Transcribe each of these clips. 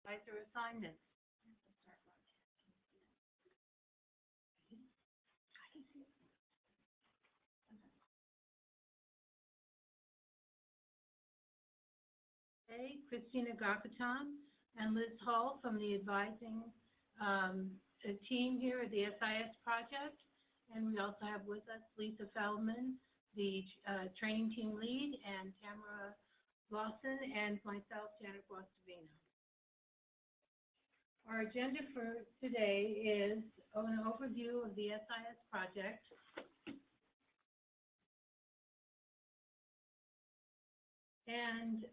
Advisor assignments. Okay, Christina Garpaton and Liz Hall from the advising team here at the SIS Project. And we also have with us Lisa Feldman, the training team lead, and Tamara Lawson, and myself, Janet Guastavino. Our agenda for today is an overview of the SIS project, and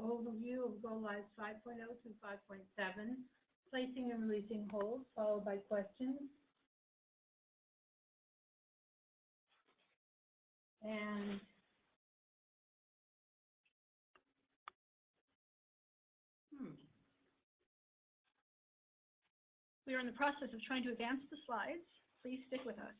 overview of Go Live 5.0 through 5.7, placing and releasing holds, followed by questions. And we are in the process of trying to advance the slides. Please stick with us.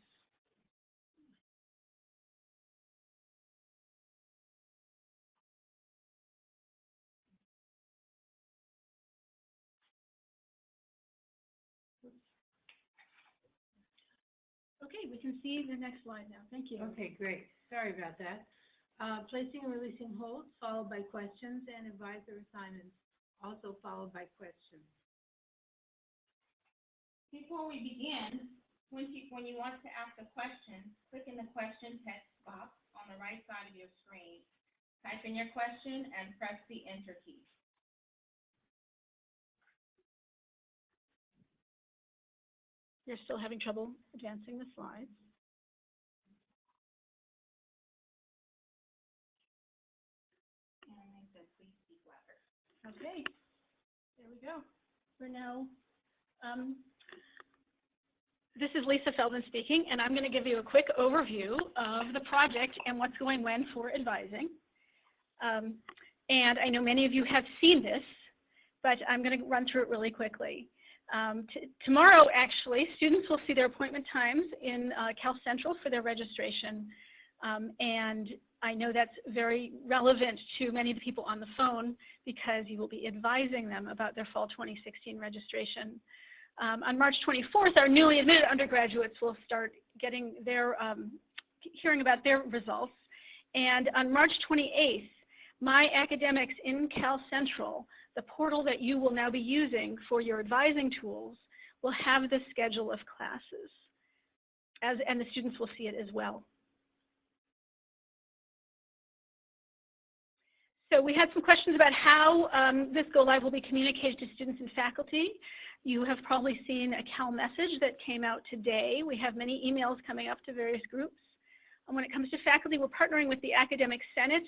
Okay, we can see the next slide now. Thank you. Okay, great. Sorry about that. Placing and releasing holds, followed by questions, and advisor assignments, also followed by questions. Before we begin, when you want to ask a question, click in the question text box on the right side of your screen. Type in your question and press the Enter key. You're still having trouble advancing the slides. And I said, please speak louder. Okay, there we go. We're now, this is Lisa Feldman speaking, and I'm going to give you a quick overview of the project and what's going when for advising. And I know many of you have seen this, but I'm going to run through it really quickly. Tomorrow, actually, students will see their appointment times in Cal Central for their registration. And I know that's very relevant to many of the people on the phone because you will be advising them about their fall 2016 registration. On March 24th, our newly admitted undergraduates will start getting their, hearing about their results. And on March 28th, My Academics in Cal Central, the portal that you will now be using for your advising tools, will have the schedule of classes, and the students will see it as well. So we had some questions about how this Go Live will be communicated to students and faculty. You have probably seen a Cal message that came out today. We have many emails coming up to various groups. And when it comes to faculty, we're partnering with the Academic Senate,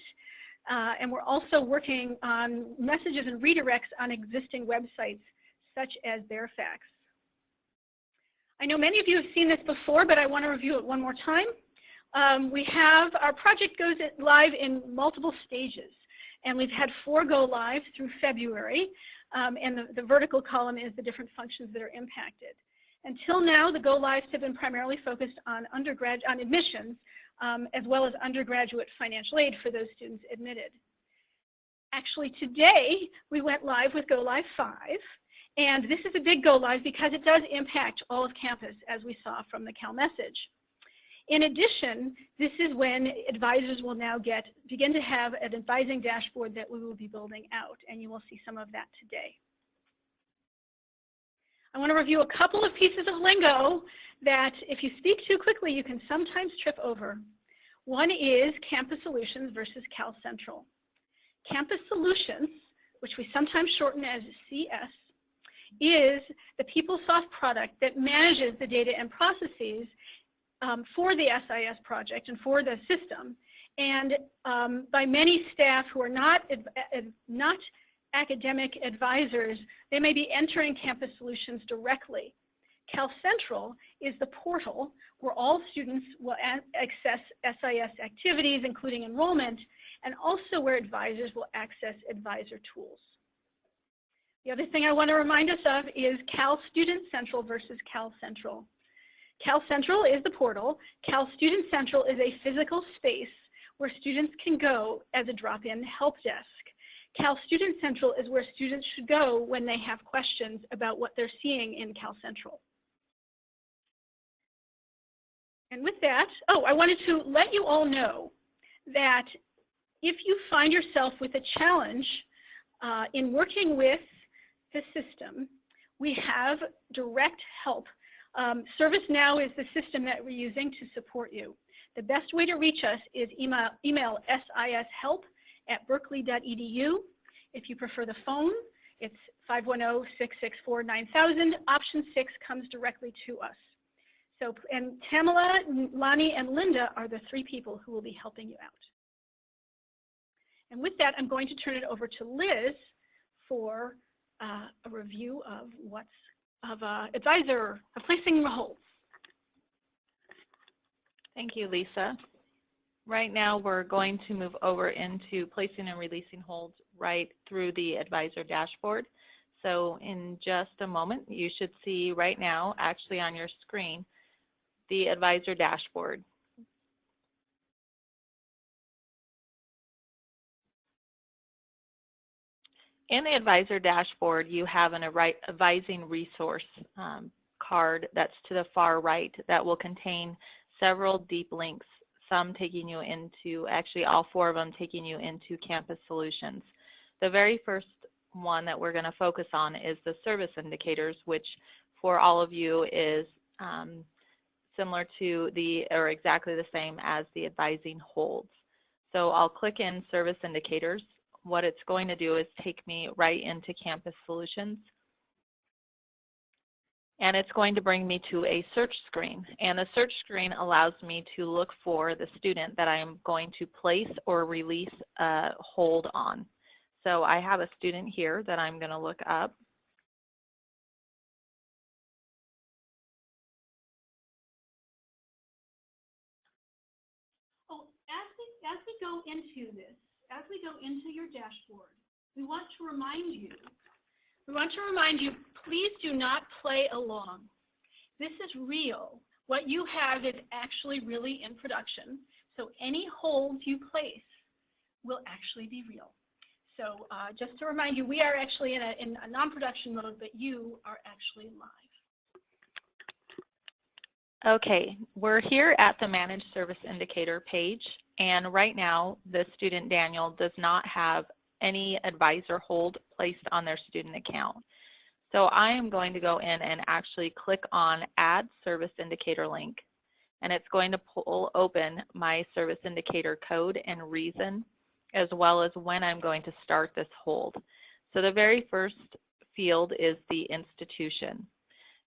and we're also working on messages and redirects on existing websites, such as Fairfax. I know many of you have seen this before, but I want to review it one more time. We have, our project goes live in multiple stages, and we've had 4 go lives through February, and the vertical column is the different functions that are impacted. Until now, the go lives have been primarily focused on admissions, as well as undergraduate financial aid for those students admitted. Actually, today, we went live with Go Live 5, and this is a big go live because it does impact all of campus, as we saw from the Cal message. In addition, this is when advisors will now begin to have an advising dashboard that we will be building out, and you will see some of that today. I want to review a couple of pieces of lingo that if you speak too quickly, you can sometimes trip over. One is Campus Solutions versus Cal Central. Campus Solutions, which we sometimes shorten as CS, is the PeopleSoft product that manages the data and processes for the SIS project and for the system. And by many staff who are not academic advisors, they may be entering Campus Solutions directly. Cal Central is the portal where all students will access SIS activities, including enrollment, and also where advisors will access advisor tools. The other thing I want to remind us of is Cal Student Central versus Cal Central. Cal Central is the portal. Cal Student Central is a physical space where students can go as a drop-in help desk. Cal Student Central is where students should go when they have questions about what they're seeing in Cal Central. And with that, I wanted to let you all know that if you find yourself with a challenge in working with the system, we have direct help. ServiceNow is the system that we're using to support you. The best way to reach us is email sishelp@berkeley.edu. If you prefer the phone, it's 510-664-9000. Option 6 comes directly to us. So, and Tamala, Lonnie, and Linda are the 3 people who will be helping you out. And with that, I'm going to turn it over to Liz for a review of advisor placing holds. Thank you, Lisa. Right now, we're going to move over into placing and releasing holds right through the advisor dashboard. So in just a moment, you should see right now, actually on your screen, the advisor dashboard. In the advisor dashboard, you have an advising resource card that's to the far right that will contain several deep links, some taking you into, actually all 4 of them taking you into Campus Solutions. The very first one that we're going to focus on is the service indicators, which for all of you is similar to or exactly the same as the advising holds. So I'll click in service indicators. What it's going to do is take me right into Campus Solutions. And it's going to bring me to a search screen. And the search screen allows me to look for the student that I am going to place or release a hold on. So I have a student here that I'm going to look up. As we go into this, as we go into your dashboard, we want to remind you, please do not play along. This is real. What you have is actually really in production. So any holds you place will actually be real. So just to remind you, we are actually in a non-production mode, but you are actually live. Okay, we're here at the Managed Service Indicator page, and right now the student Daniel does not have any advisor hold placed on their student account. So I am going to go in and actually click on Add Service Indicator link, and it's going to pull open my service indicator code and reason, as well as when I'm going to start this hold. So the very first field is the institution.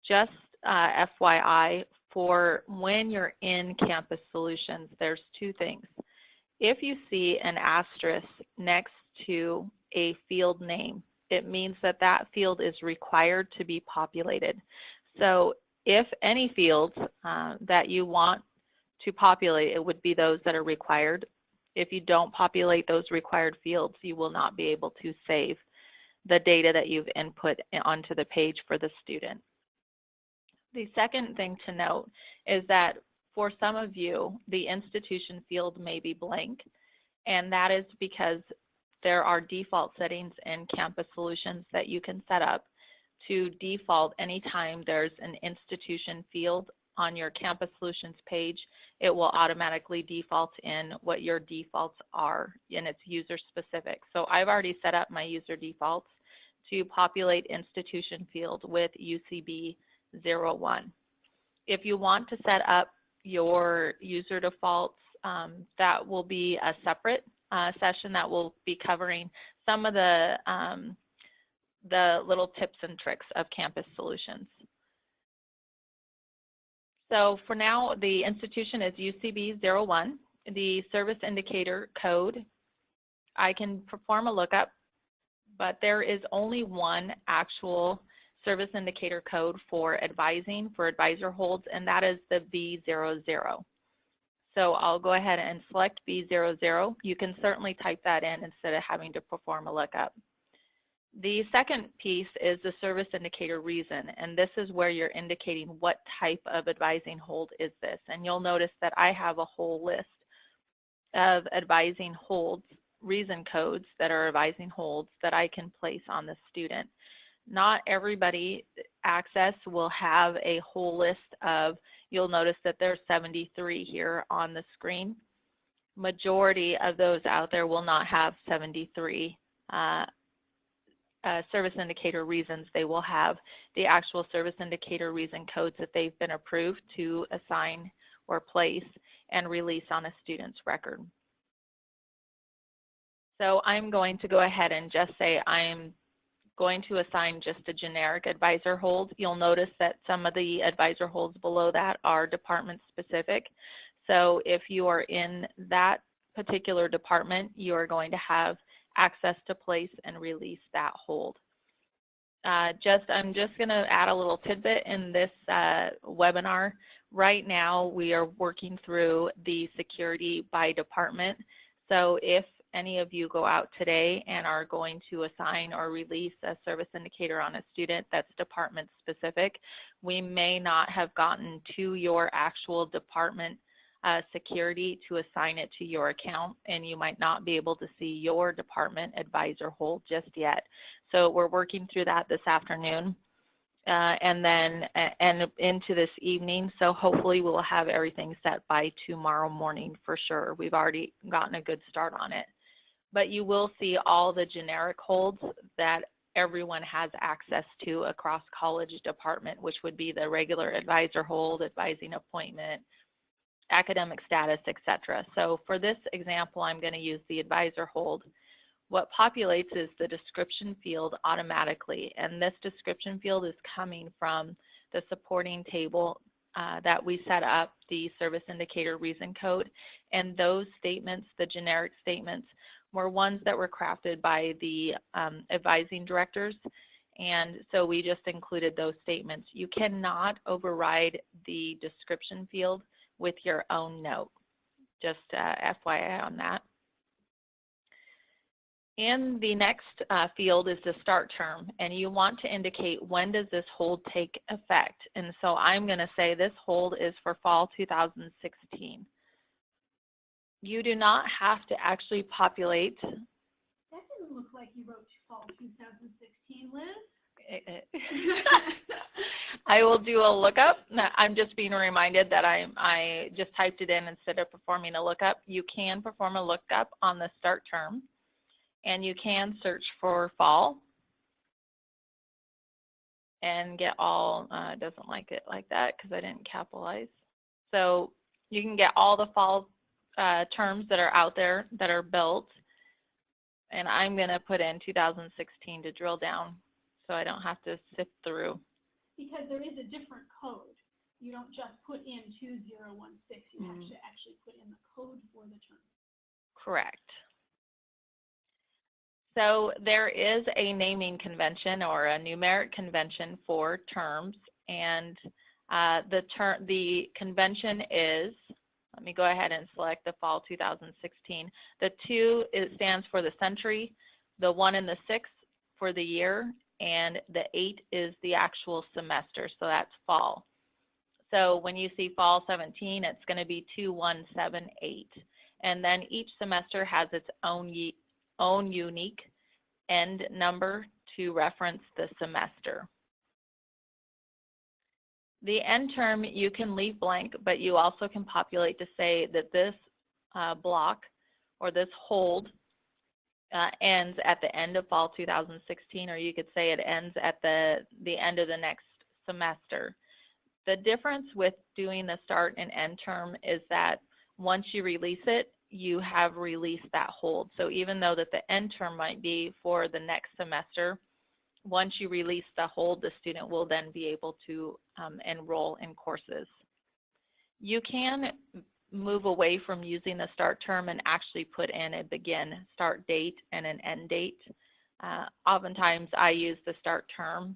Just FYI, for when you're in Campus Solutions, there's 2 things. If you see an asterisk next to a field name, it means that that field is required to be populated. So if any fields that you want to populate, it would be those that are required. If you don't populate those required fields, you will not be able to save the data that you've input onto the page for the student. The second thing to note is that for some of you, the institution field may be blank, and that is because there are default settings in Campus Solutions that you can set up to default anytime there's an institution field on your Campus Solutions page. It will automatically default in what your defaults are, and it's user specific. So I've already set up my user defaults to populate institution field with UCB 01. If you want to set up your user defaults, that will be a separate session that will be covering some of the little tips and tricks of Campus Solutions. So for now, the institution is UCB 01. The service indicator code, I can perform a lookup, but there is only one actual service indicator code for advising, for advisor holds, and that is the B00. So I'll go ahead and select B00. You can certainly type that in instead of having to perform a lookup. The second piece is the service indicator reason, and this is where you're indicating what type of advising hold is this. And you'll notice that I have a whole list of advising holds reason codes that are advising holds that I can place on the student. Not everybody access will have a whole list of, you'll notice that there's 73 here on the screen. Majority of those out there will not have 73 service indicator reasons. They will have the actual service indicator reason codes that they've been approved to assign or place and release on a student's record. So I'm going to go ahead and just say I'm going to assign just a generic advisor hold. You'll notice that some of the advisor holds below that are department specific. So if you are in that particular department, you are going to have access to place and release that hold. I'm just going to add a little tidbit in this webinar. Right now, we are working through the security by department. So if any of you go out today and are going to assign or release a service indicator on a student that's department specific, we may not have gotten to your actual department security to assign it to your account, and you might not be able to see your department advisor hold just yet. So we're working through that this afternoon and into this evening. So hopefully we'll have everything set by tomorrow morning for sure. We've already gotten a good start on it. But you will see all the generic holds that everyone has access to across college department, which would be the regular advisor hold, advising appointment, academic status, etc. So for this example, I'm going to use the advisor hold. What populates is the description field automatically, and this description field is coming from the supporting table that we set up, the service indicator reason code, and those statements, the generic statements, were ones that were crafted by the advising directors, and so we just included those statements. You cannot override the description field with your own note, just FYI on that. In the next field is the start term, and you want to indicate when does this hold take effect. And so I'm going to say this hold is for fall 2016. You do not have to actually populate. That doesn't look like you wrote fall 2016, Liz. I will do a lookup. I'm just being reminded that I just typed it in instead of performing a lookup. You can perform a lookup on the start term, and you can search for fall and get all, doesn't like it like that because I didn't capitalize. So you can get all the fall terms that are out there that are built, and I'm going to put in 2016 to drill down so I don't have to sift through. Because there is a different code. You don't just put in 2016, you have to actually put in the code for the term. Correct. So there is a naming convention or a numeric convention for terms, and the convention is, let me go ahead and select the fall 2016. The 2 stands for the century, the 1 and the 6 for the year, and the 8 is the actual semester, so that's fall. So when you see fall 17, it's going to be 2178. And then each semester has its own unique end number to reference the semester. The end term you can leave blank, but you also can populate to say that this block or this hold ends at the end of fall 2016, or you could say it ends at the end of the next semester. The difference with doing the start and end term is that once you release it, you have released that hold. So even though that the end term might be for the next semester, once you release the hold, the student will then be able to enroll in courses. You can move away from using the start term and actually put in a begin start date and an end date. Oftentimes I use the start term.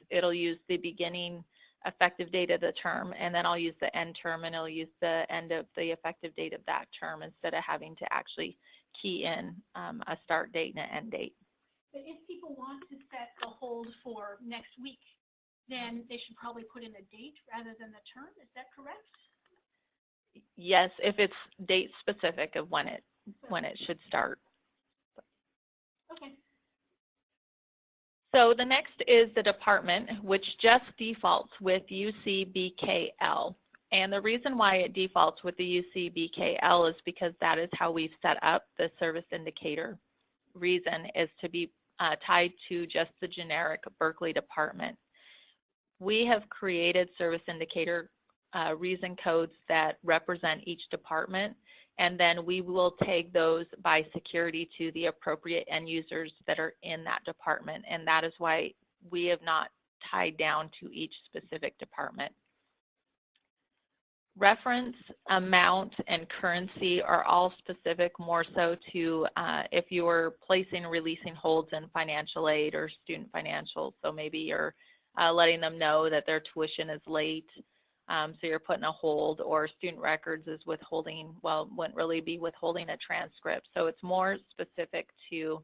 It'll use the beginning effective date of the term, and then I'll use the end term, and it'll use the end of the effective date of that term instead of having to actually key in a start date and an end date. But if people want to set the hold for next week, then they should probably put in a date rather than the term. Is that correct? Yes, if it's date specific of when it when it should start. Okay. So the next is the department, which just defaults with UCBKL. And the reason why it defaults with the UCBKL is because that is how we've set up the service indicator. Reason is to be tied to just the generic Berkeley department. We have created service indicator reason codes that represent each department, and then we will tag those by security to the appropriate end users that are in that department, and that is why we have not tied down to each specific department. Reference, amount, and currency are all specific more so to if you are placing and releasing holds in financial aid or student financials. So maybe you're letting them know that their tuition is late, so you're putting a hold, or student records is withholding, well, wouldn't really be withholding a transcript. So it's more specific to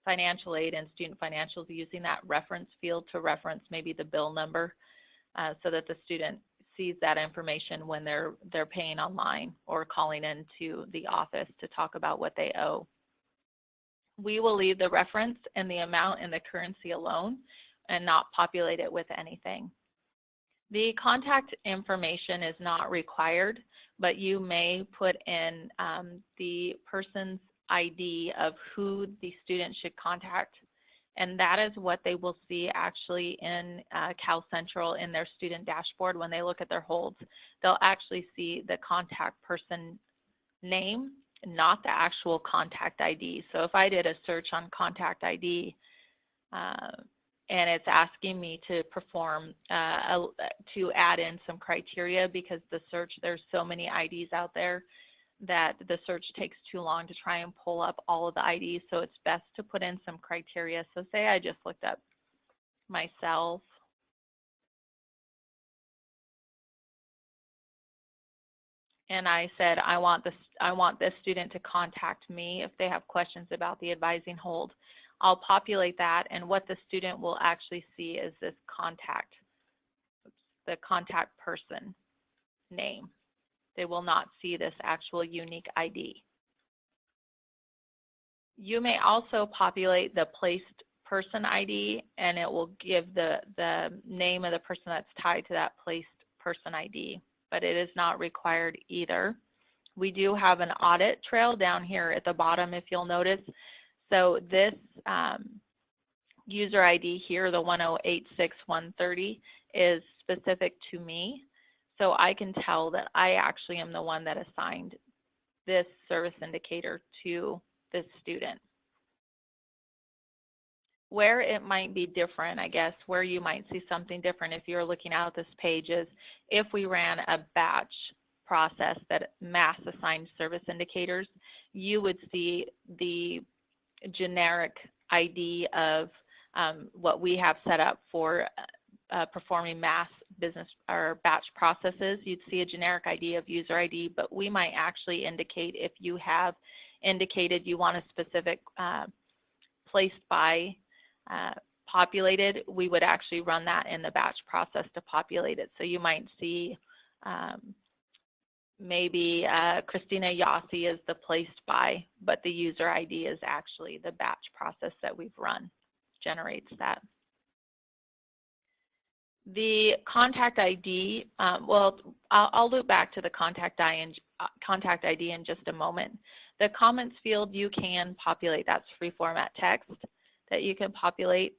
financial aid and student financials, using that reference field to reference maybe the bill number so that the student sees that information when they're paying online or calling into the office to talk about what they owe. We will leave the reference and the amount and the currency alone and not populate it with anything. The contact information is not required, but you may put in the person's ID of who the student should contact, and that is what they will see actually in Cal Central in their student dashboard. When they look at their holds, they'll actually see the contact person name, not the actual contact ID. So if I did a search on contact ID and it's asking me to perform, to add in some criteria, because the search, there's so many IDs out there that the search takes too long to try and pull up all of the IDs, so it's best to put in some criteria. So say I just looked up myself, and I said I want this student to contact me if they have questions about the advising hold. I'll populate that, and what the student will actually see is this contact, the contact person name. They will not see this actual unique ID. You may also populate the placed person ID, and it will give the name of the person that's tied to that placed person ID, but it is not required either. We do have an audit trail down here at the bottom, if you'll notice. So this user ID here, the 1086130, is specific to me. So I can tell that I actually am the one that assigned this service indicator to this student. Where it might be different, I guess, where you might see something different if you're looking at this page, is if we ran a batch process that mass assigned service indicators, you would see the generic ID of what we have set up for performing mass business or batch processes. You'd see a generic ID of user ID, but we might actually indicate, if you have indicated you want a specific placed by populated, we would actually run that in the batch process to populate it. So you might see maybe Christina Yossi is the placed by, but the user ID is actually the batch process that we've run, generates that. The contact ID, well, I'll loop back to the contact ID in just a moment. The comments field you can populate, that's free format text that you can populate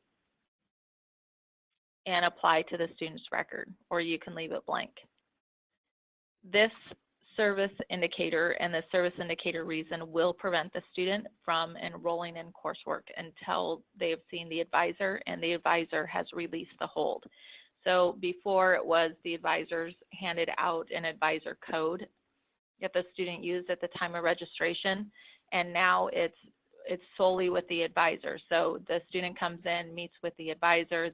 and apply to the student's record, or you can leave it blank. This service indicator and the service indicator reason will prevent the student from enrolling in coursework until they have seen the advisor and the advisor has released the hold. So before, it was the advisors handed out an advisor code that the student used at the time of registration, and now it's solely with the advisor. So the student comes in, meets with the advisor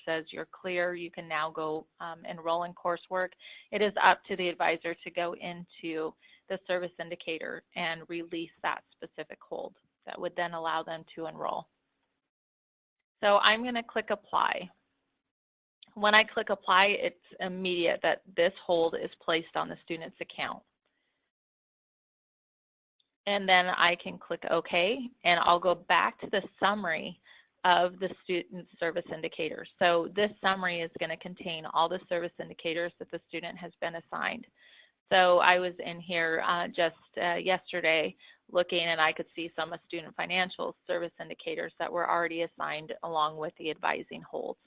says you're clear, you can now go enroll in coursework. It is up to the advisor to go into the service indicator and release that specific hold that would then allow them to enroll. So I'm going to click apply. When I click apply, it's immediate that this hold is placed on the student's account. and then I can click OK, and I'll go back to the summary of the student service indicators. So this summary is going to contain all the service indicators that the student has been assigned. So I was in here just yesterday looking, and I could see some of student financial service indicators that were already assigned along with the advising holds.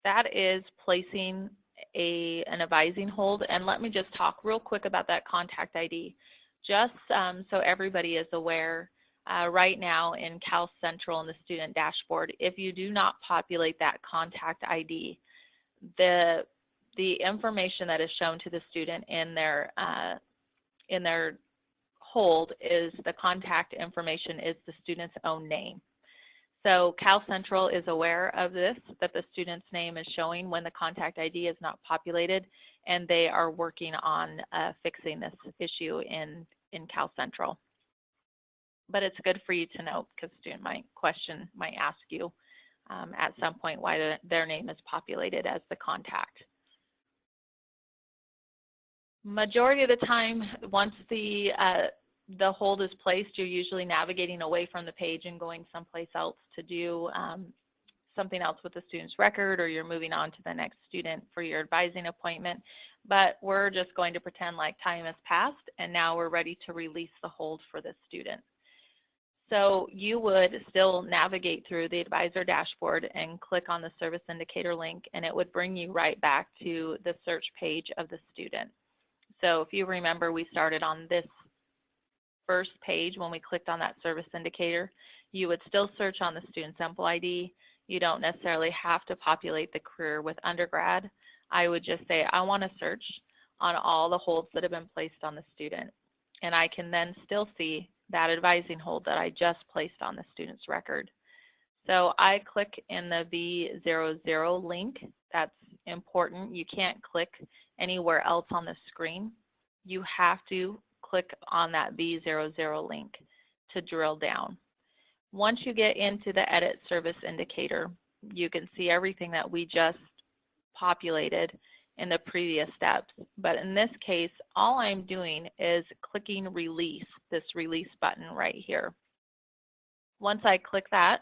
That is placing an advising hold, and let me just talk real quick about that contact ID. Just so everybody is aware, right now in Cal Central in the student dashboard, if you do not populate that contact ID, the information that is shown to the student in their hold is the contact information is the student's own name. So Cal Central is aware of this, that the student's name is showing when the contact ID is not populated, and they are working on fixing this issue in Cal Central. But it's good for you to know, because a student might ask you at some point why their name is populated as the contact. Majority of the time, once the hold is placed, you're usually navigating away from the page and going someplace else to do something else with the student's record, or you're moving on to the next student for your advising appointment. But we're just going to pretend like time has passed, and now we're ready to release the hold for this student. So you would still navigate through the advisor dashboard and click on the service indicator link, and it would bring you right back to the search page of the student. So if you remember, we started on this first page when we clicked on that service indicator. You would still search on the student sample ID. You don't necessarily have to populate the career with undergrad. I would just say, I want to search on all the holds that have been placed on the student. And I can then still see that advising hold that I just placed on the student's record. So I click in the V00 link. That's important. You can't click anywhere else on the screen. You have to click on that V00 link to drill down. Once you get into the edit service indicator, you can see everything that we just populated in the previous steps. But in this case, all I'm doing is clicking release, this release button right here. Once I click that,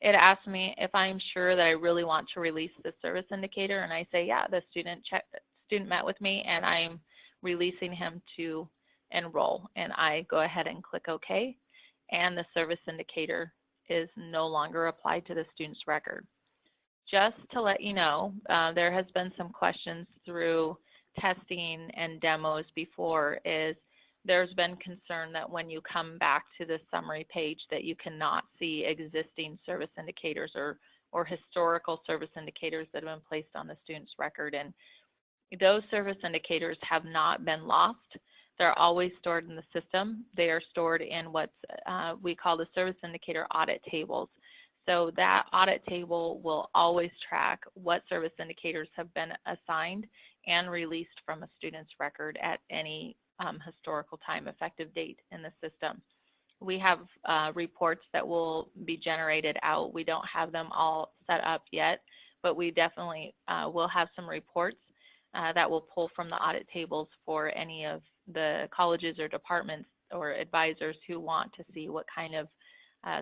it asks me if I'm sure that I really want to release the service indicator, and I say, yeah, the student met with me and I'm releasing him to enroll, and I go ahead and click OK, and the service indicator is no longer applied to the student's record. Just to let you know, there has been some questions through testing and demos before, is there's been concern that when you come back to the summary page that you cannot see existing service indicators or historical service indicators that have been placed on the student's record. And those service indicators have not been lost. They're always stored in the system. They are stored in what we call the service indicator audit tables. So that audit table will always track what service indicators have been assigned and released from a student's record at any historical time effective date in the system. We have reports that will be generated out. We don't have them all set up yet, but we definitely will have some reports that will pull from the audit tables for any of the colleges or departments or advisors who want to see what kind of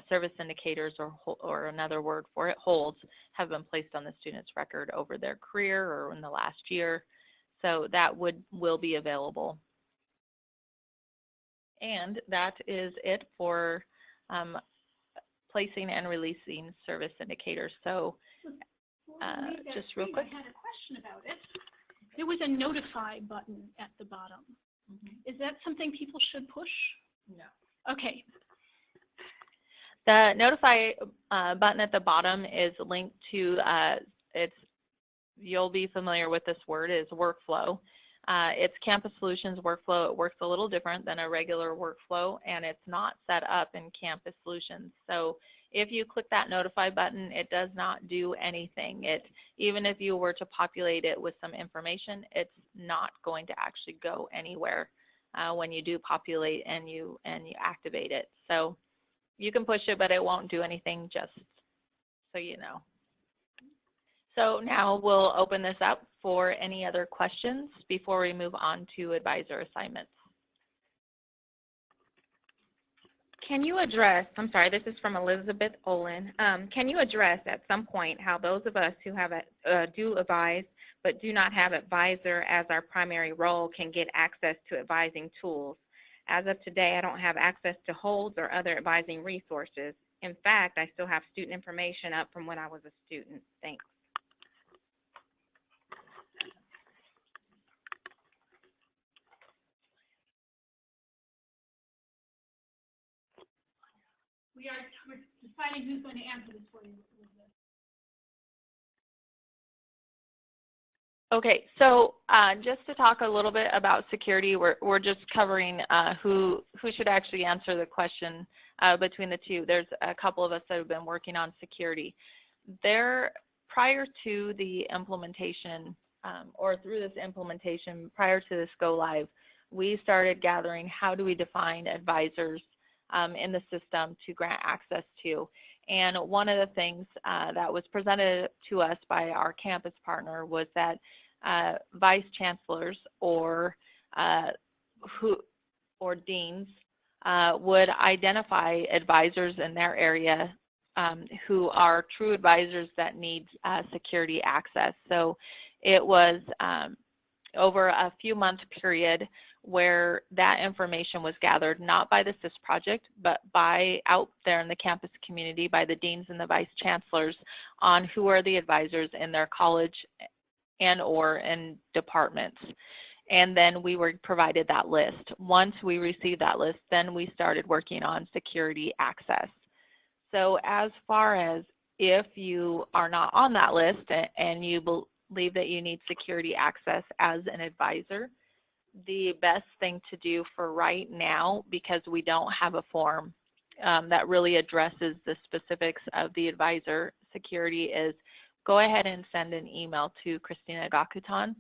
service indicators, or another word for it, holds, have been placed on the student's record over their career or in the last year. So that will be available. And that is it for placing and releasing service indicators. So just real quick. I had a question about it. There was a notify button at the bottom. Mm-hmm. Is that something people should push? No. Okay. The notify button at the bottom is linked to, you'll be familiar with this word, is workflow. It's Campus Solutions workflow. It works a little different than a regular workflow, and it's not set up in Campus Solutions. So if you click that notify button, it does not do anything. Even if you were to populate it with some information, it's not going to actually go anywhere when you do populate and you activate it. So you can push it, but it won't do anything, just so you know. So now we'll open this up for any other questions before we move on to advisor assignments. Can you address, I'm sorry, this is from Elizabeth Olin. Can you address at some point how those of us who have do advise but do not have advisor as our primary role can get access to advising tools? As of today, I don't have access to holds or other advising resources. In fact, I still have student information up from when I was a student. Thanks. We're deciding who's going to answer this for you. Okay, so just to talk a little bit about security, we're just covering who should actually answer the question between the two. There's a couple of us that have been working on security. Prior to the implementation, or through this implementation, prior to this go live, we started gathering how do we define advisors in the system to grant access to. And one of the things that was presented to us by our campus partner was that vice chancellors or deans would identify advisors in their area who are true advisors that need security access. So it was over a few month period where that information was gathered, not by the SIS project, but by out there in the campus community, by the deans and the vice chancellors on who are the advisors in their college and or in departments. And then we were provided that list. Once we received that list, then we started working on security access. So as far as if you are not on that list and you believe that you need security access as an advisor, the best thing to do for right now, because we don't have a form that really addresses the specifics of the advisor security, is go ahead and send an email to Christina Gakutan,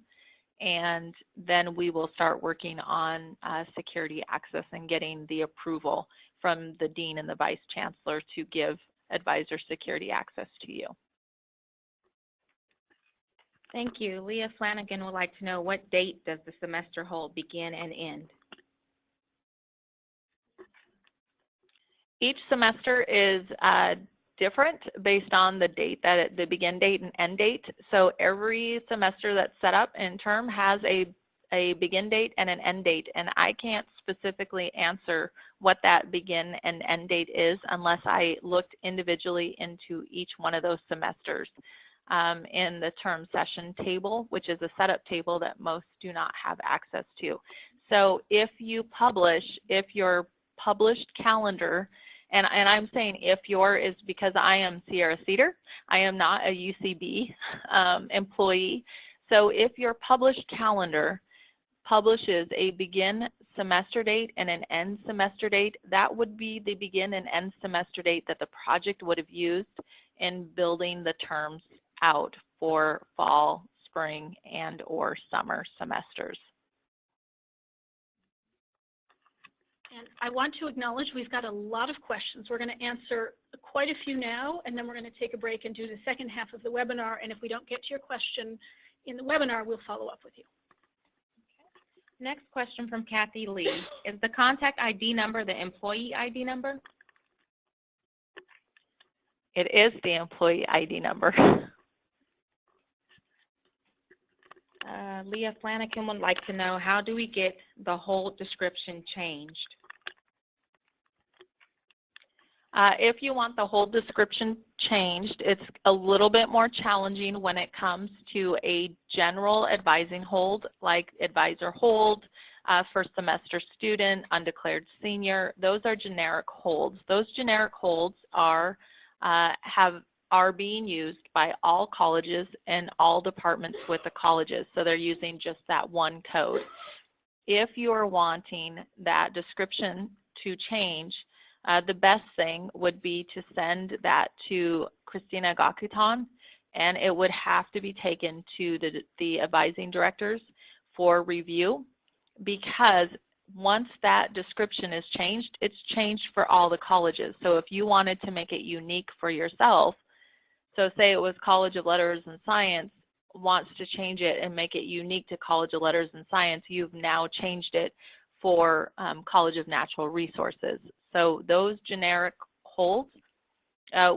and then we will start working on security access and getting the approval from the dean and the vice chancellor to give advisor security access to you. Thank you. Leah Flanagan would like to know, what date does the semester hold begin and end? Each semester is different based on the date, the begin date and end date. So every semester that's set up in term has a begin date and an end date, and I can't specifically answer what that begin and end date is unless I looked individually into each one of those semesters. In the term session table, which is a setup table that most do not have access to. So if your published calendar, and I'm saying if your is because I am Sierra Cedar, I am not a UCB employee. So if your published calendar publishes a begin semester date and an end semester date, that would be the begin and end semester date that the project would have used in building the terms out for fall, spring, and or summer semesters. And I want to acknowledge we've got a lot of questions. We're going to answer quite a few now, and then we're going to take a break and do the second half of the webinar. And if we don't get to your question in the webinar, we'll follow up with you. Okay. Next question from Kathy Lee. Is the contact ID number the employee ID number? It is the employee ID number. Leah Flanagan would like to know, how do we get the whole description changed? If you want the whole description changed, it's a little bit more challenging when it comes to a general advising hold, like advisor hold, first semester student, undeclared senior. Those are generic holds. Those generic holds are being used by all colleges and all departments with the colleges. So they're using just that one code. If you are wanting that description to change, the best thing would be to send that to Christina Gakutan, and it would have to be taken to the advising directors for review, because once that description is changed, it's changed for all the colleges. So if you wanted to make it unique for yourself, So say it was College of Letters and Science wants to change it and make it unique to College of Letters and Science, you've now changed it for College of Natural Resources. So those generic holds,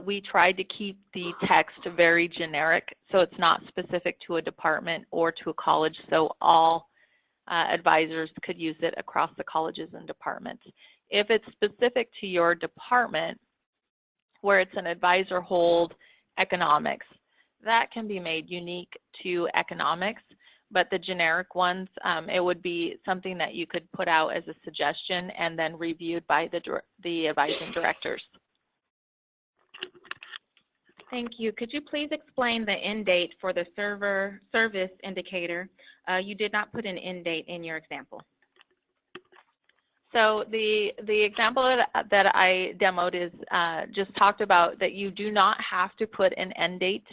we tried to keep the text very generic, so it's not specific to a department or to a college, so all advisors could use it across the colleges and departments. If it's specific to your department, where it's an advisor hold economics, that can be made unique to economics, but the generic ones, it would be something that you could put out as a suggestion and then reviewed by the advising directors. Thank you. Could you please explain the end date for the service indicator? You did not put an end date in your example. So the example that I demoed is just talked about that you do not have to put an end date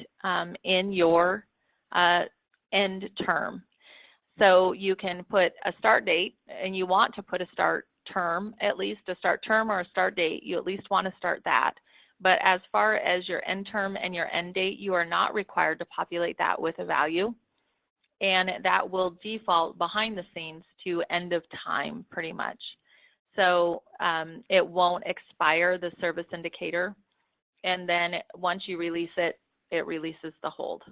in your end term. So you can put a start date, and you want to put a start term, at least a start term or a start date. You at least want to start that. But as far as your end term and your end date, you are not required to populate that with a value. And that will default behind the scenes to end of time pretty much. So it won't expire the service indicator. And then once you release it, it releases the hold.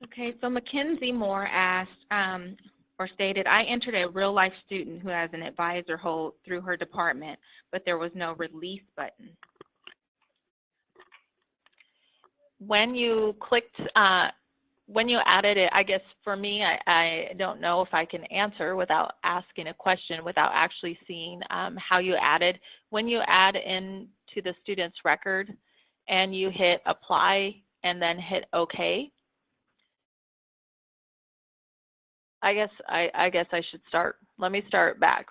Okay, so Mackenzie Moore asked or stated, I entered a real life student who has an advisor hold through her department, but there was no release button. When you clicked, when you added it, I guess for me, I don't know if I can answer without asking a question, without actually seeing how you added. When you add in to the student's record and you hit apply and then hit OK, I guess I should start. Let me start back.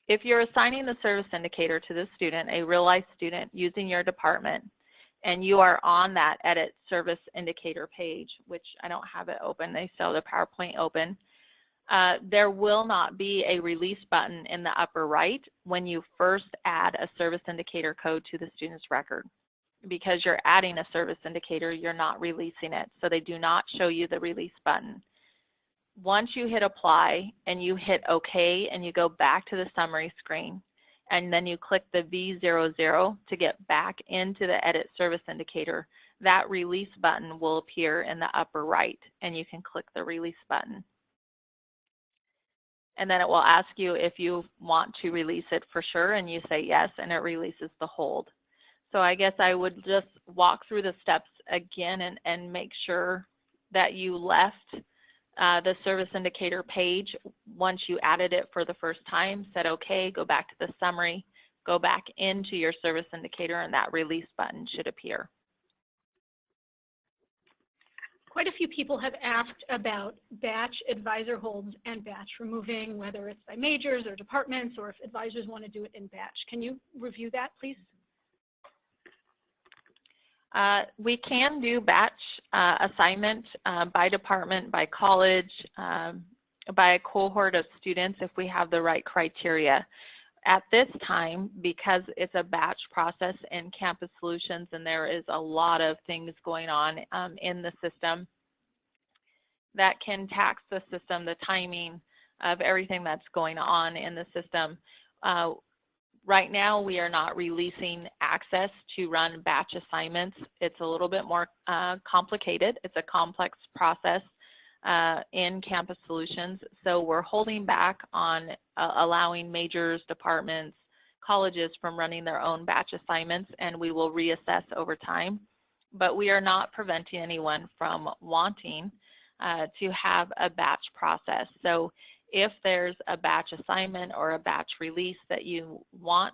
If you're assigning the service indicator to the student, a real life student using your department, and you are on that edit service indicator page, which I don't have it open, they still have the PowerPoint open, there will not be a release button in the upper right when you first add a service indicator code to the student's record. Because you're adding a service indicator, you're not releasing it, so they do not show you the release button. Once you hit apply and you hit OK and you go back to the summary screen, and then you click the V00 to get back into the edit service indicator, that release button will appear in the upper right, and you can click the release button. And then it will ask you if you want to release it for sure, and you say yes, and it releases the hold. So I guess I would just walk through the steps again and make sure that you left the service indicator page once you added it for the first time, said okay, go back to the summary, go back into your service indicator, and that release button should appear. Quite a few people have asked about batch advisor holds and batch removing, whether it's by majors or departments, or if advisors want to do it in batch. Can you review that, please? We can do batch assignment by department, by college, by a cohort of students if we have the right criteria. At this time, because it's a batch process in Campus Solutions and there is a lot of things going on in the system that can tax the system, the timing of everything that's going on in the system. Right now, we are not releasing access to run batch assignments. It's a little bit more complicated. It's a complex process in Campus Solutions. So we're holding back on allowing majors, departments, colleges from running their own batch assignments, and we will reassess over time. But we are not preventing anyone from wanting to have a batch process. So if there's a batch assignment or a batch release that you want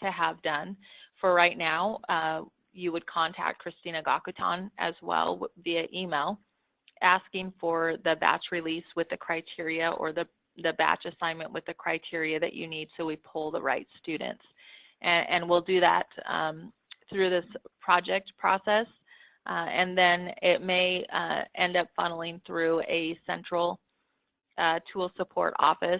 to have done, for right now, you would contact Christina Gakutan as well via email, asking for the batch release with the criteria or the batch assignment with the criteria that you need so we pull the right students. And we'll do that through this project process. And then it may end up funneling through a central tool support office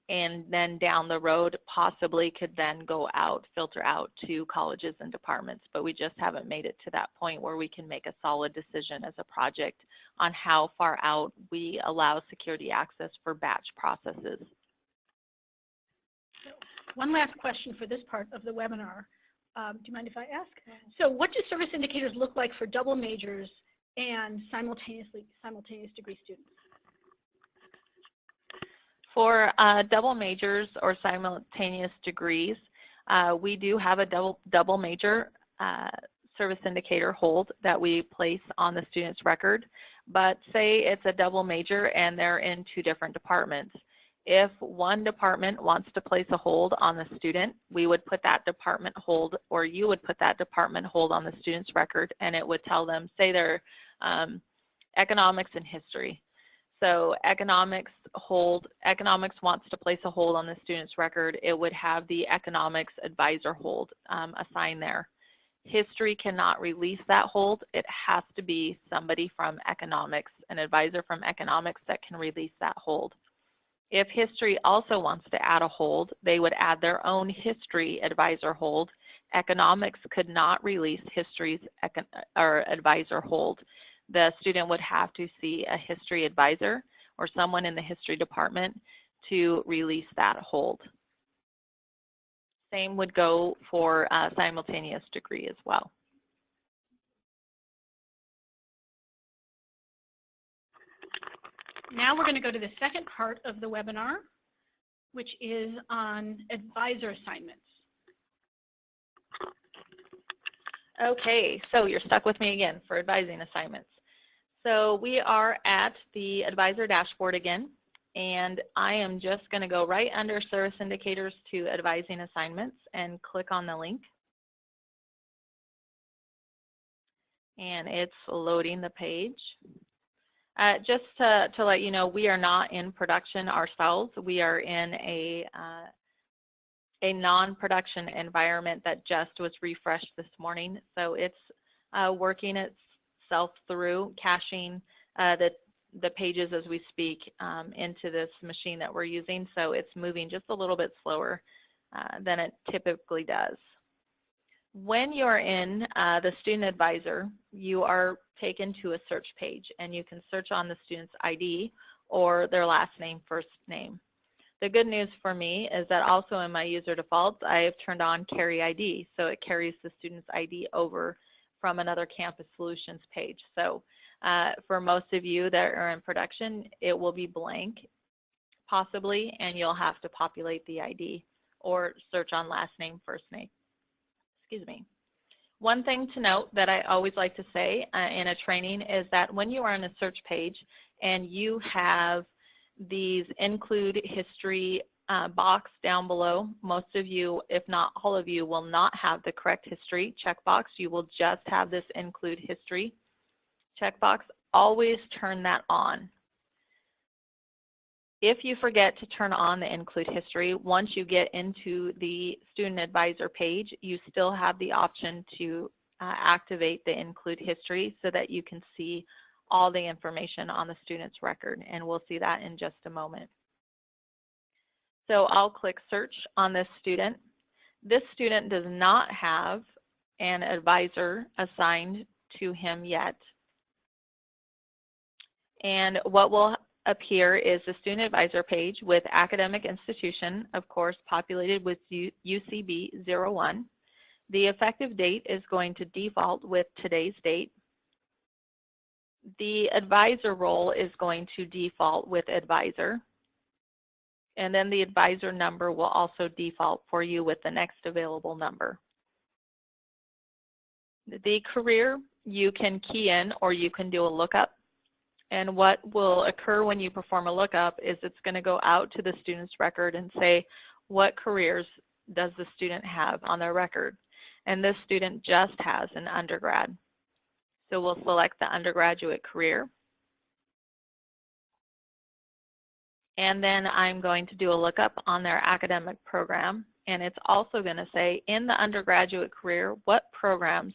and then down the road possibly could then go out, filter out to colleges and departments, but we just haven't made it to that point where we can make a solid decision as a project on how far out we allow security access for batch processes. One last question for this part of the webinar. Do you mind if I ask? So what do service indicators look like for double majors and simultaneous degree students? For double majors or simultaneous degrees, we do have a double major service indicator hold that we place on the student's record. But say it's a double major and they're in 2 different departments. If one department wants to place a hold on the student, we would put that department hold, or you would put that department hold on the student's record, and it would tell them, say they're economics and history. So economics wants to place a hold on the student's record, it would have the economics advisor hold assigned there. History cannot release that hold. It has to be somebody from economics, an advisor from economics that can release that hold. If history also wants to add a hold, they would add their own history advisor hold. Economics could not release history's advisor hold. The student would have to see a history advisor or someone in the history department to release that hold. Same would go for simultaneous degree as well. Now we're going to go to the second part of the webinar, which is on advisor assignments. Okay, so you're stuck with me again for advising assignments. So we are at the advisor dashboard again, and I am just going to go right under service indicators to advising assignments and click on the link. And it's loading the page. Just to let you know, we are not in production ourselves. We are in a non-production environment that just was refreshed this morning. So it's working itself through, caching the pages as we speak into this machine that we're using. So it's moving just a little bit slower than it typically does. When you're in the student advisor, you are taken to a search page, and you can search on the student's ID or their last name, first name. The good news for me is that also in my user defaults, I have turned on Carry ID, so it carries the student's ID over from another Campus Solutions page. So for most of you that are in production, it will be blank, possibly, and you'll have to populate the ID or search on last name, first name. Excuse me. One thing to note that I always like to say in a training is that when you are on a search page and you have these include history box down below, most of you, if not all of you, will not have the correct history checkbox. You will just have this include history checkbox. Always turn that on. If you forget to turn on the include history, once you get into the student advisor page, you still have the option to activate the include history so that you can see all the information on the student's record, and we'll see that in just a moment. So I'll click search on this student. This student does not have an advisor assigned to him yet. And what will appear is the student advisor page with academic institution, of course, populated with UCB 01. The effective date is going to default with today's date. The advisor role is going to default with advisor. And then the advisor number will also default for you with the next available number. The career you can key in or you can do a lookup. And what will occur when you perform a lookup is it's going to go out to the student's record and say, what careers does the student have on their record? And this student just has an undergrad. So we'll select the undergraduate career. And then I'm going to do a lookup on their academic program. And it's also going to say, in the undergraduate career, what programs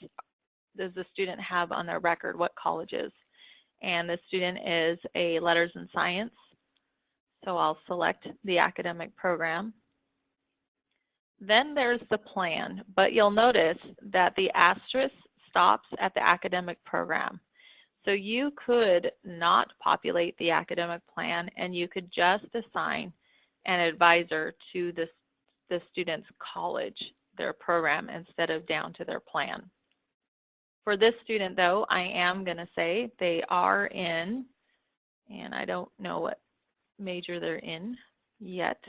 does the student have on their record, what colleges? And the student is a letters and science So I'll select the academic program. Then there's the plan, but you'll notice that the asterisk stops at the academic program. So you could not populate the academic plan, and you could just assign an advisor to the student's college, their program, instead of down to their plan. For this student, though, I am going to say they are in, and I don't know what major they're in yet.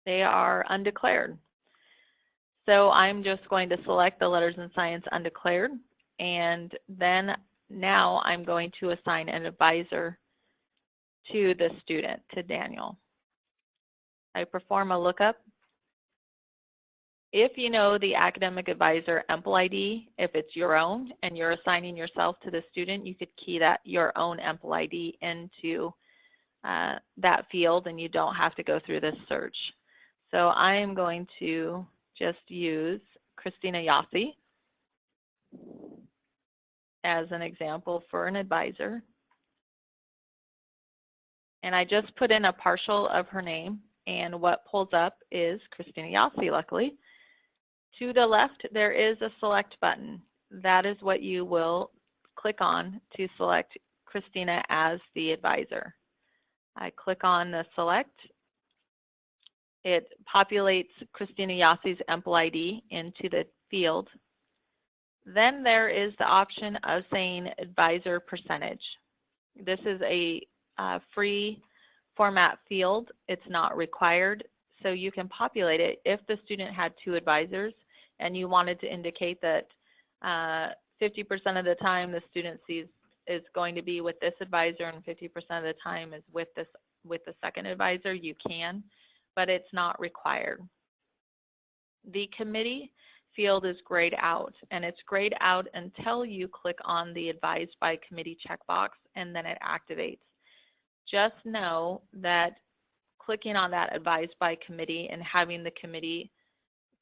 They are undeclared. So I'm just going to select the letters in science undeclared, and then now I'm going to assign an advisor to the student, to Daniel. I perform a lookup. If you know the academic advisor EMPL ID, if it's your own and you're assigning yourself to the student, you could key that your own EMPL ID into that field, and you don't have to go through this search. So I am going to just use Christina Yossi as an example for an advisor. And I just put in a partial of her name, and what pulls up is Christina Yossi, luckily. To the left, there is a select button. That is what you will click on to select Christina as the advisor. I click on the select. It populates Christina Yossi's EMPL ID into the field. Then there is the option of saying advisor percentage. This is a free format field. It's not required, so you can populate it if the student had 2 advisors and you wanted to indicate that 50% of the time the student is going to be with this advisor and 50% of the time is with the second advisor. You can, but it's not required. The committee field is grayed out, and it's grayed out until you click on the Advised by Committee checkbox, and then it activates. Just know that clicking on that Advised by Committee and having the committee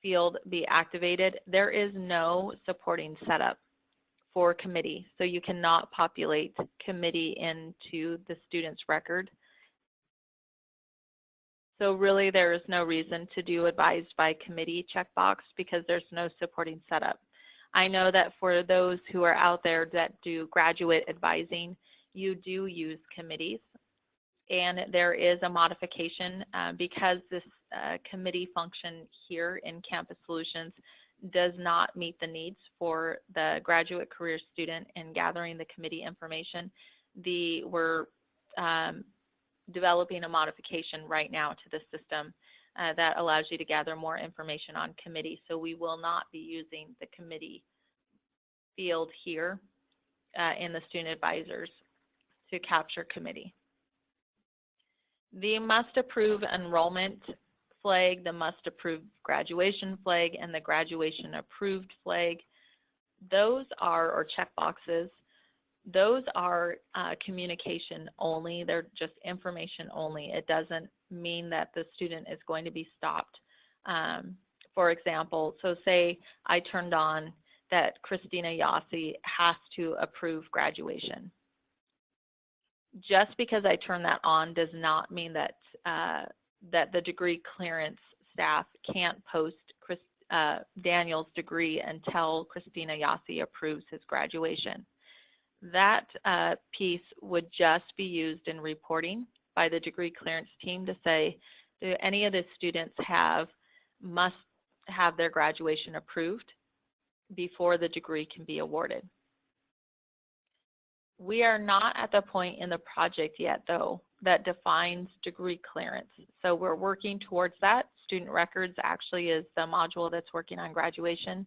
field be activated, there is no supporting setup for committee, so you cannot populate committee into the student's record. So really there is no reason to do Advised by Committee checkbox because there's no supporting setup. I know that for those who are out there that do graduate advising, you do use committees, and there is a modification because this committee function here in Campus Solutions does not meet the needs for the graduate career student in gathering the committee information. We're developing a modification right now to the system that allows you to gather more information on committee. So we will not be using the committee field here in the student advisors to capture committee. The must approve enrollment flag, the must approve graduation flag, and the graduation approved flag, those are, or checkboxes, those are communication only. They're just information only. It doesn't mean that the student is going to be stopped. For example, so say I turned on that Christina Yossi has to approve graduation. Just because I turn that on does not mean that that the degree clearance staff can't post Daniel's degree until Christina Yossi approves his graduation. That piece would just be used in reporting by the degree clearance team to say, do any of the students must have their graduation approved before the degree can be awarded. We are not at the point in the project yet, though, that defines degree clearance. So we're working towards that. Student records actually is the module that's working on graduation,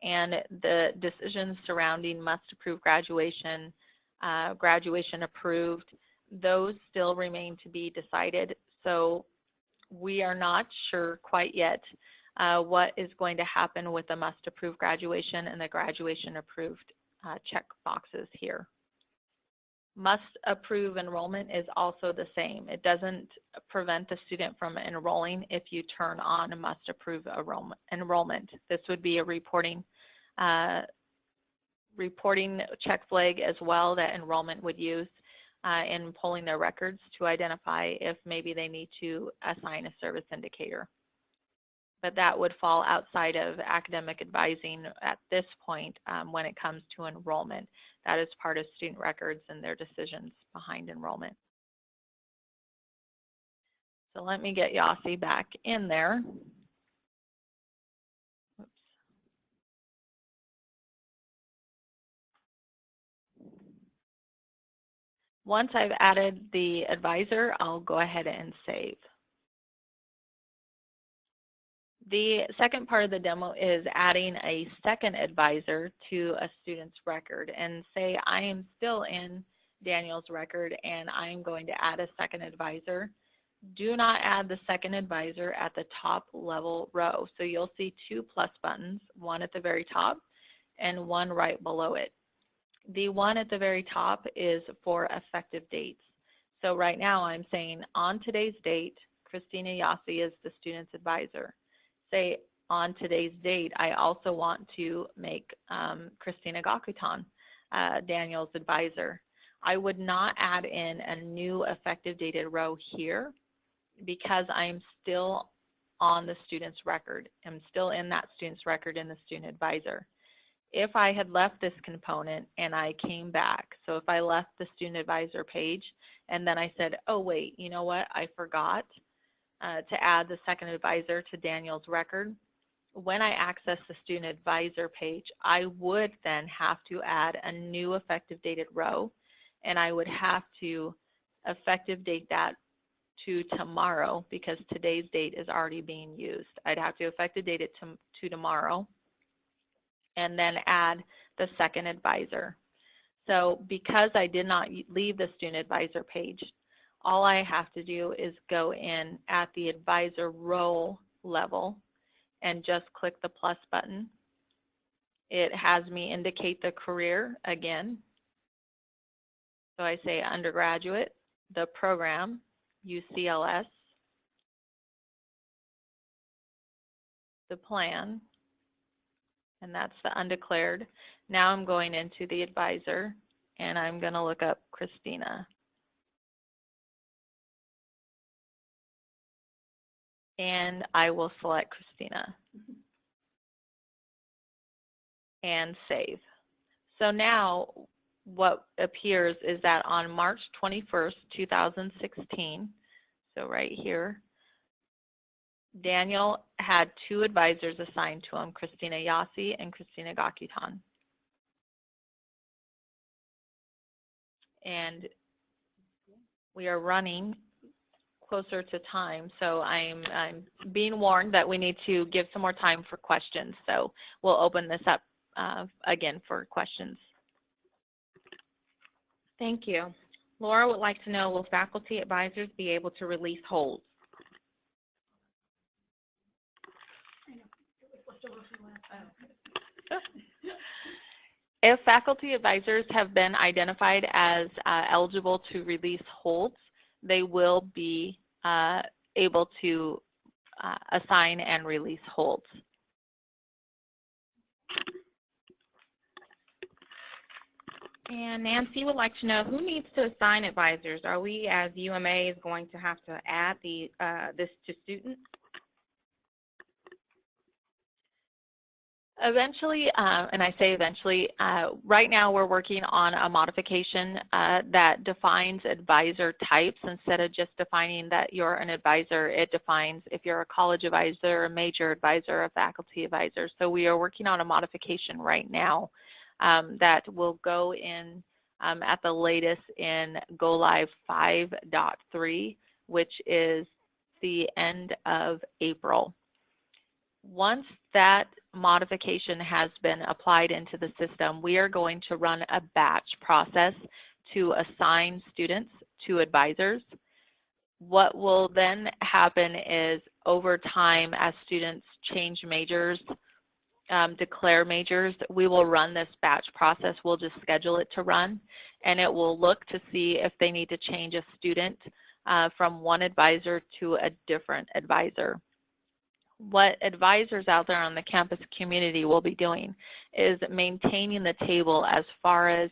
and the decisions surrounding must approve graduation, graduation approved, those still remain to be decided. So we are not sure quite yet what is going to happen with the must approve graduation and the graduation approved check boxes here. Must approve enrollment is also the same. It doesn't prevent the student from enrolling if you turn on a must approve enrollment. This would be a reporting check flag as well that enrollment would use. in pulling their records to identify if maybe they need to assign a service indicator. But that would fall outside of academic advising at this point when it comes to enrollment. That is part of student records and their decisions behind enrollment. So let me get Yossi back in there. Oops. Once I've added the advisor, I'll go ahead and save. The second part of the demo is adding a second advisor to a student's record. And say I am still in Daniel's record and I'm going to add a second advisor. Do not add the second advisor at the top level row. So you'll see two plus buttons, one at the very top and one right below it. The one at the very top is for effective dates. So right now I'm saying on today's date, Christina Yossi is the student's advisor. Say on today's date, I also want to make Christina Gakutan Daniel's advisor. I would not add in a new effective dated row here because I'm still on the student's record. I'm still in that student's record in the student advisor. If I had left this component and I came back, so if I left the student advisor page and then I said, oh wait, you know what, I forgot to add the second advisor to Daniel's record, when I access the student advisor page, I would then have to add a new effective dated row, and I would have to effective date that to tomorrow because today's date is already being used. I'd have to effective date it to tomorrow and then add the second advisor. So because I did not leave the student advisor page, all I have to do is go in at the advisor role level and just click the plus button. It has me indicate the career again. So I say undergraduate, the program, UCLS, the plan, and that's the undeclared. Now I'm going into the advisor and I'm going to look up Christina. And I will select Christina and save. So now what appears is that on March 21st, 2016, so right here, Daniel had two advisors assigned to him, Christina Yossi and Christina Gakutan. And we are running closer to time, so I'm being warned that we need to give some more time for questions. So we'll open this up again for questions. Thank you. Laura would like to know, will faculty advisors be able to release holds? If faculty advisors have been identified as eligible to release holds, they will be able to assign and release holds. And Nancy would like to know, who needs to assign advisors? Are we, as UMA, is going to have to add this to students? Eventually, and I say eventually, right now we're working on a modification that defines advisor types. Instead of just defining that you're an advisor, it defines if you're a college advisor, a major advisor, a faculty advisor. So we are working on a modification right now that will go in at the latest in Go Live 5.3, which is the end of April. Once that modification has been applied into the system, we are going to run a batch process to assign students to advisors. What will then happen is over time, as students change majors, declare majors, we will run this batch process. We'll just schedule it to run, and it will look to see if they need to change a student from one advisor to a different advisor. What advisors out there on the campus community will be doing is maintaining the table as far as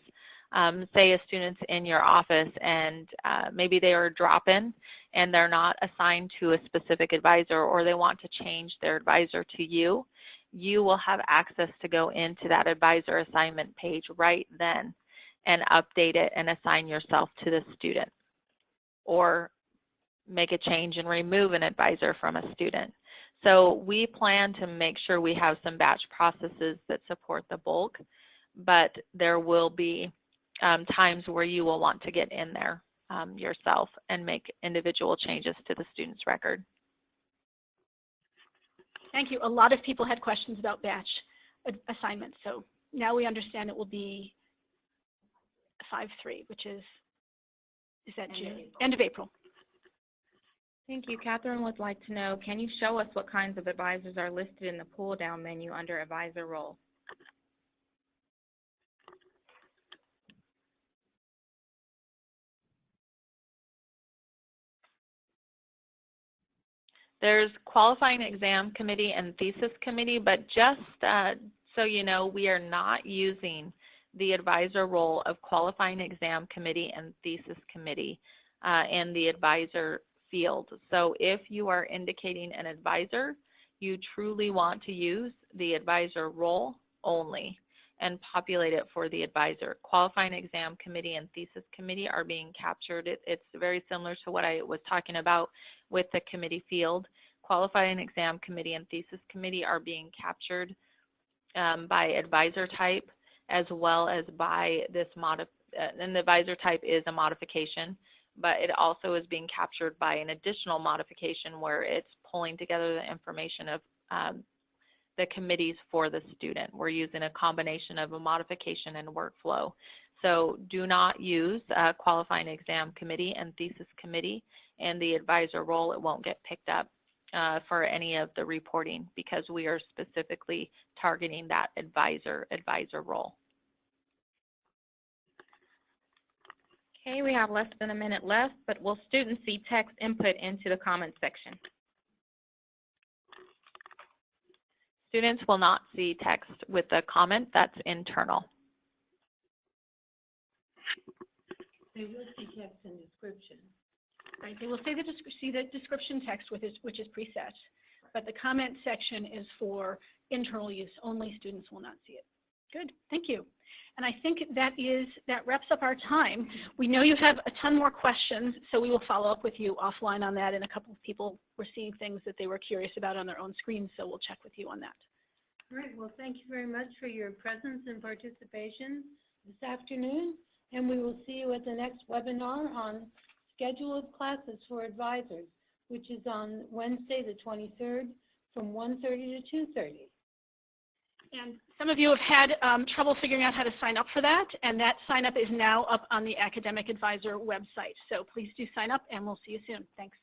say a student's in your office and maybe they are a drop-in and they're not assigned to a specific advisor, or they want to change their advisor to you, you will have access to go into that advisor assignment page right then and update it and assign yourself to the student, or make a change and remove an advisor from a student. So we plan to make sure we have some batch processes that support the bulk, but there will be times where you will want to get in there yourself and make individual changes to the student's record. Thank you. A lot of people had questions about batch assignments, so now we understand it will be 5/3, which is that June? End of April. Thank you. Catherine would like to know, can you show us what kinds of advisors are listed in the pull-down menu under advisor role? There's qualifying exam committee and thesis committee, but just so you know, we are not using the advisor role of qualifying exam committee and thesis committee in the advisor field. So if you are indicating an advisor, you truly want to use the advisor role only and populate it for the advisor. Qualifying exam committee and thesis committee are being captured. It's very similar to what I was talking about with the committee field. Qualifying exam committee and thesis committee are being captured by advisor type, as well as by this and the advisor type is a modification, but it also is being captured by an additional modification where it's pulling together the information of the committees for the student. We're using a combination of a modification and workflow. So do not use qualifying exam committee and thesis committee and the advisor role. It won't get picked up for any of the reporting because we are specifically targeting that advisor role. Okay, we have less than a minute left, but will students see text input into the comments section? Students will not see text with the comment. That's internal. They will see text and description. Right, they will see the description text, which is preset, but the comment section is for internal use. Only students will not see it. Good, thank you. And I think that wraps up our time. We know you have a ton more questions, so we will follow up with you offline on that, and a couple of people were seeing things that they were curious about on their own screens, so we'll check with you on that. All right, well, thank you very much for your presence and participation this afternoon, and we will see you at the next webinar on scheduled classes for advisors, which is on Wednesday the 23rd from 1:30 to 2:30. And some of you have had trouble figuring out how to sign up for that, and that sign up is now up on the Academic Advisor website. So please do sign up, and we'll see you soon. Thanks.